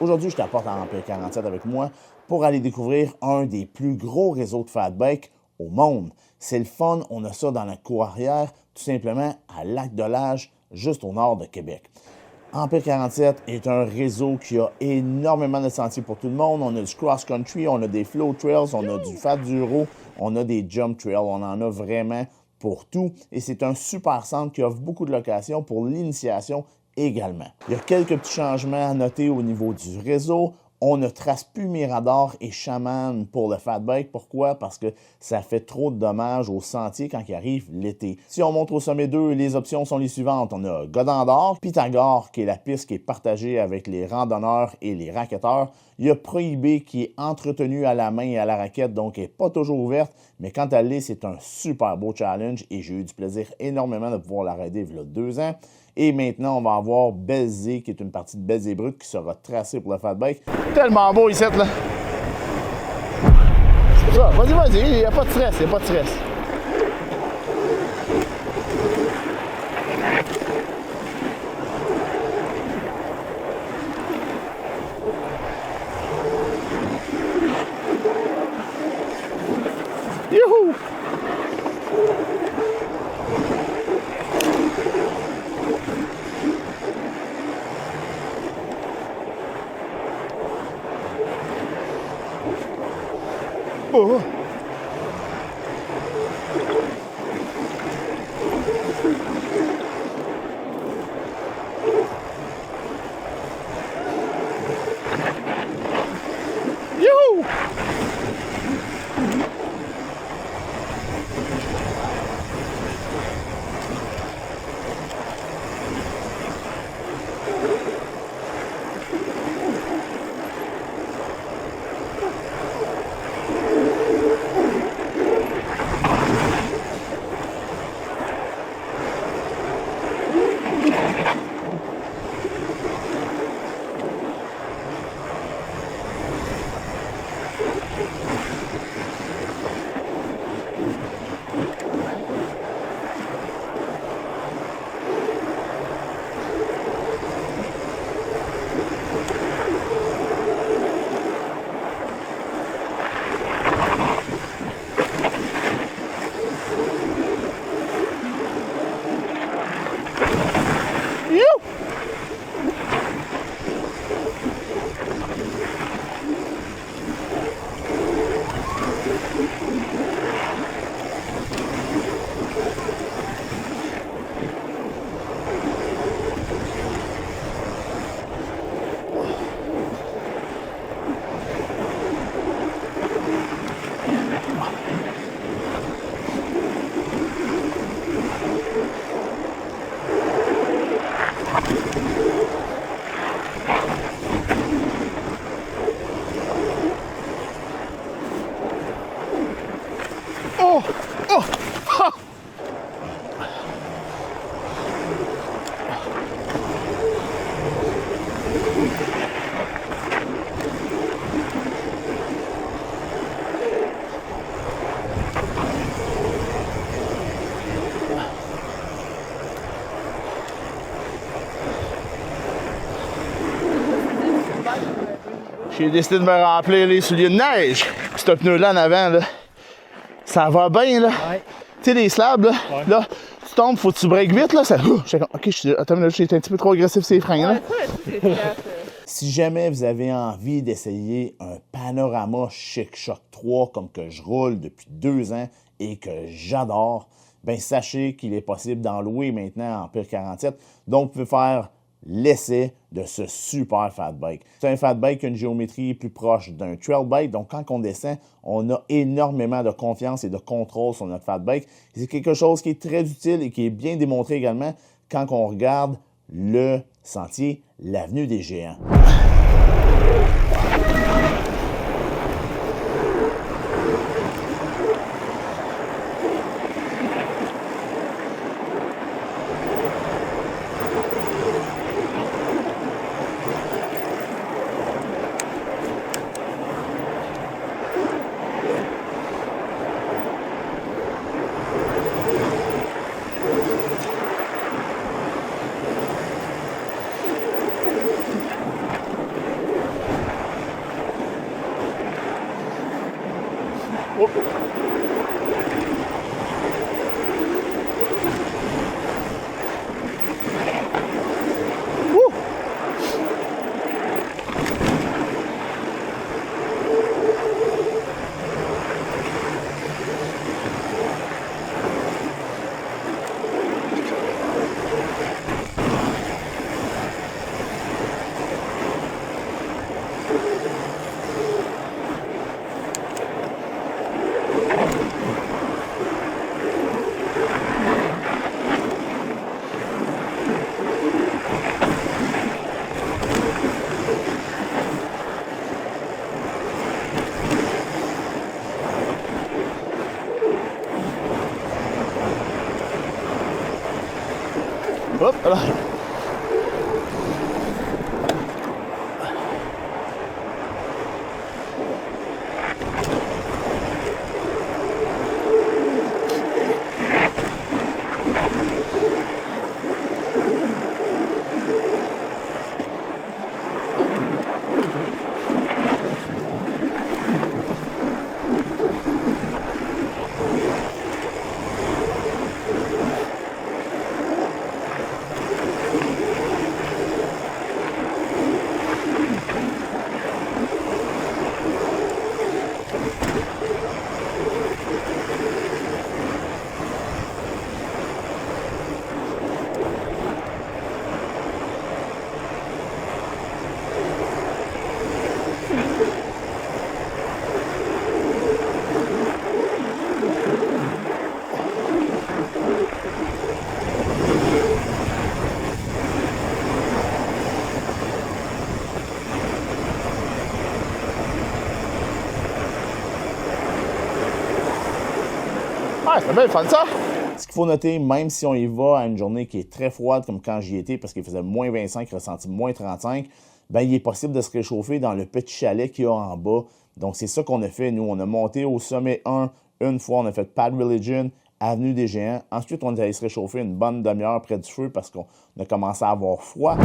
Aujourd'hui, je t'apporte à Empire 47 avec moi pour aller découvrir un des plus gros réseaux de fat bike au monde. C'est le fun, on a ça dans la cour arrière, tout simplement à Lac-de-Lage, juste au nord de Québec. Empire 47 est un réseau qui a énormément de sentiers pour tout le monde. On a du cross-country, on a des flow trails, on a du fat duro, on a des jump trails, on en a vraiment pour tout. Et c'est un super centre qui offre beaucoup de locations pour l'initiation également. Il y a quelques petits changements à noter au niveau du réseau. On ne trace plus Mirador et Shaman pour le fat bike. Pourquoi? Parce que ça fait trop de dommages au sentier quand il arrive l'été. Si on monte au sommet 2, les options sont les suivantes. On a Godendor, Pythagore, qui est la piste qui est partagée avec les randonneurs et les raquetteurs. Il y a Prohibé, qui est entretenu à la main et à la raquette, donc elle n'est pas toujours ouverte. Mais quand elle l'est, c'est un super beau challenge et j'ai eu du plaisir énormément de pouvoir la rider il y a 2 ans. Et maintenant, on va avoir Belzé, qui est une partie de Belzé Brut, qui sera tracée pour le fat bike. Tellement beau ici, là! C'est ça, vas-y, il n'y a pas de stress, il n'y a pas de stress. Youhou! Oh. Youhou! Oh! Oh! Ah! J'ai décidé de me remplir les souliers de neige. Ce pneu-là en avant, là, ça va bien, là. Ouais. Tu sais, les slabs, là, Ouais. là, tu tombes, faut que tu breaks vite, là. Ça... OK, attends, j'ai été un petit peu trop agressif ces freins, là. Si jamais vous avez envie d'essayer un Panorama Chic Shock 3 comme que je roule depuis 2 ans et que j'adore, ben sachez qu'il est possible d'en louer maintenant à Empire 47. Donc, vous pouvez faire l'essai de ce super fat bike. C'est un fat bike qui a une géométrie plus proche d'un trail bike. Donc, quand on descend, on a énormément de confiance et de contrôle sur notre fat bike. C'est quelque chose qui est très utile et qui est bien démontré également quand on regarde le sentier, l'avenue des Géants. Oh. Hop là. Ouais, c'est bien le fun ça! Ce qu'il faut noter, même si on y va à une journée qui est très froide, comme quand j'y étais, parce qu'il faisait moins 25, ressenti moins 35, ben il est possible de se réchauffer dans le petit chalet qu'il y a en bas. Donc, c'est ça qu'on a fait. Nous, on a monté au sommet 1 une fois, on a fait Pad Religion, Avenue des Géants. Ensuite, on est allé se réchauffer une bonne demi-heure près du feu parce qu'on a commencé à avoir froid.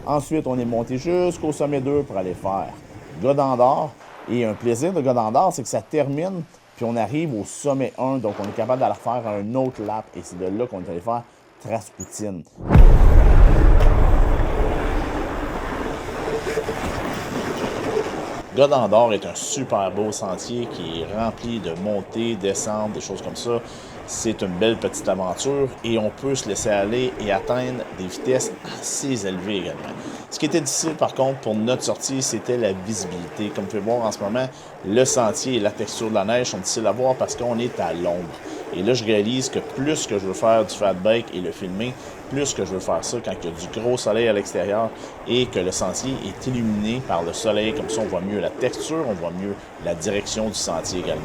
Ensuite, on est monté jusqu'au sommet 2 pour aller faire Godendor. Et un plaisir de Godendor, c'est que ça termine, puis on arrive au sommet 1, donc on est capable d'aller faire un autre lap. Et c'est de là qu'on est allé faire Traspoutine. Godendor est un super beau sentier qui est rempli de montées, descentes, des choses comme ça. C'est une belle petite aventure et on peut se laisser aller et atteindre des vitesses assez élevées également. Ce qui était difficile par contre pour notre sortie, c'était la visibilité. Comme vous pouvez voir en ce moment, le sentier et la texture de la neige sont difficiles à voir parce qu'on est à l'ombre. Et là, je réalise que plus que je veux faire du fat bike et le filmer, plus que je veux faire ça quand il y a du gros soleil à l'extérieur et que le sentier est illuminé par le soleil. Comme ça, on voit mieux la texture, on voit mieux la direction du sentier également.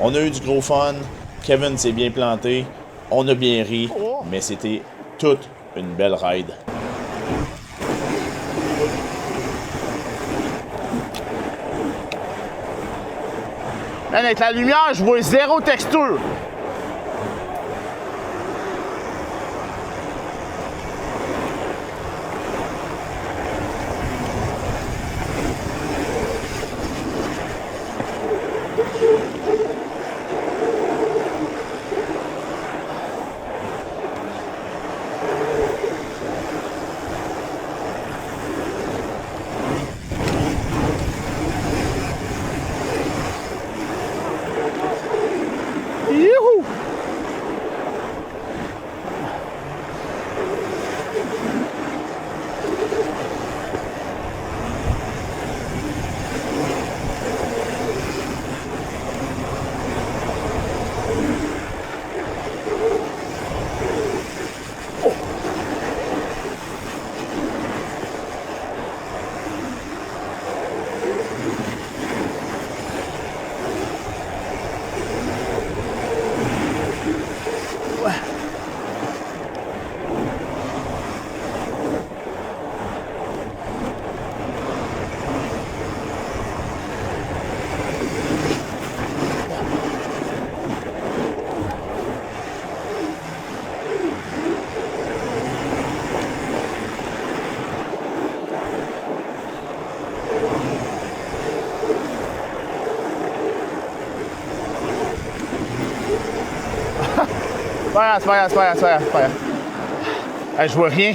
On a eu du gros fun. Kevin s'est bien planté. On a bien ri, mais c'était toute une belle ride. Avec la lumière, je vois zéro texture. grave, c'est pas grave, c'est pas grave, c'est pas grave, c'est pas grave. Hey, je vois rien.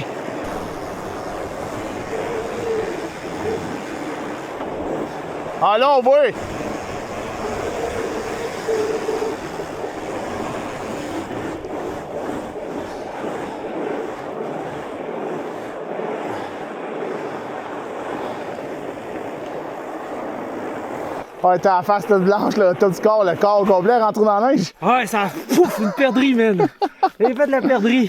Ah là, on voit! Ouais, t'es à la face toute blanche, là, tout du corps, le corps au complet rentré dans la neige. Ouais, ça pouf, une perdrix, man. J'ai fait de la perdrix.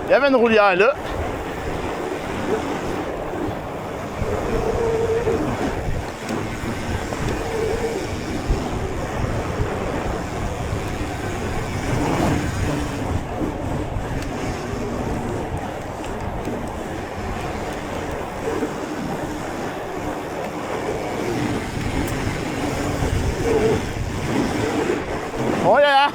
Il y avait une roulière là. Oh là là!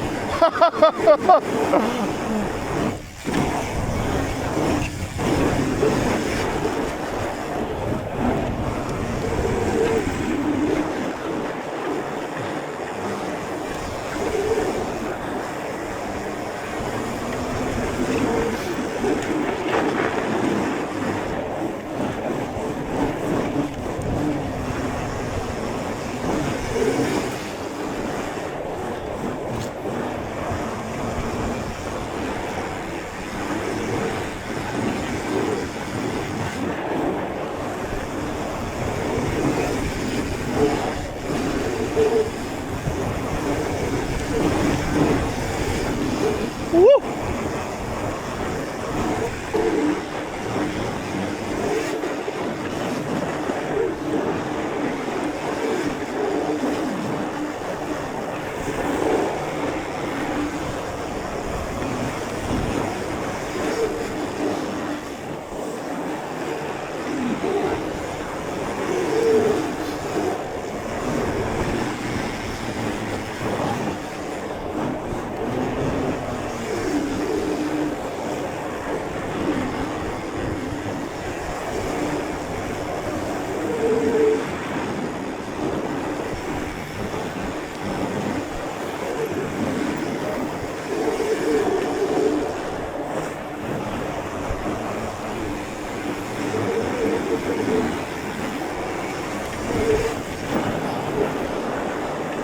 Woo!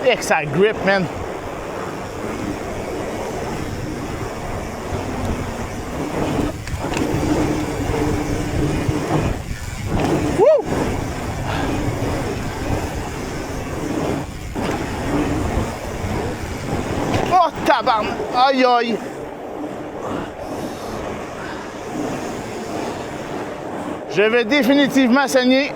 Et que ça grip, man! Woo! Oh, tabarnak! Aïe, aïe! Je vais définitivement saigner.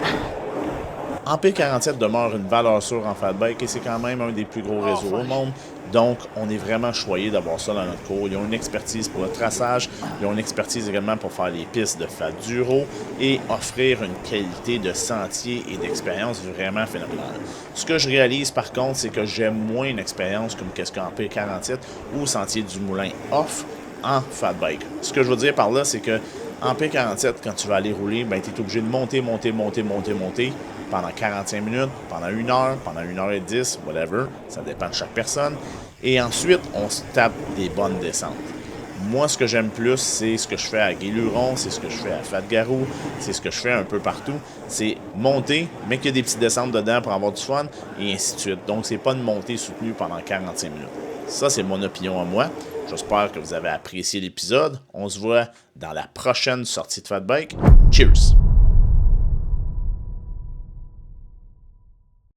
Ampere47 demeure une valeur sûre en fat bike et c'est quand même un des plus gros réseaux au monde. Donc, on est vraiment choyé d'avoir ça dans notre cours. Ils ont une expertise pour le traçage, ils ont une expertise également pour faire les pistes de fat duro et offrir une qualité de sentier et d'expérience vraiment phénoménale. Ce que je réalise par contre, c'est que j'aime moins une expérience comme qu'est-ce qu'Ampere47 ou Sentier du Moulin offre en fat bike. Ce que je veux dire par là, c'est que Ampere47, quand tu vas aller rouler, ben, tu es obligé de monter pendant 45 minutes, pendant 1 heure, pendant 1h10, whatever. Ça dépend de chaque personne. Et ensuite, on se tape des bonnes descentes. Moi, ce que j'aime plus, c'est ce que je fais à Guéluron, c'est ce que je fais à Fat-Garou, c'est ce que je fais un peu partout. C'est monter, mais qu'il y a des petites descentes dedans pour avoir du fun, et ainsi de suite. Donc, c'est pas une montée soutenue pendant 45 minutes. Ça, c'est mon opinion à moi. J'espère que vous avez apprécié l'épisode. On se voit dans la prochaine sortie de Fat Bike. Cheers!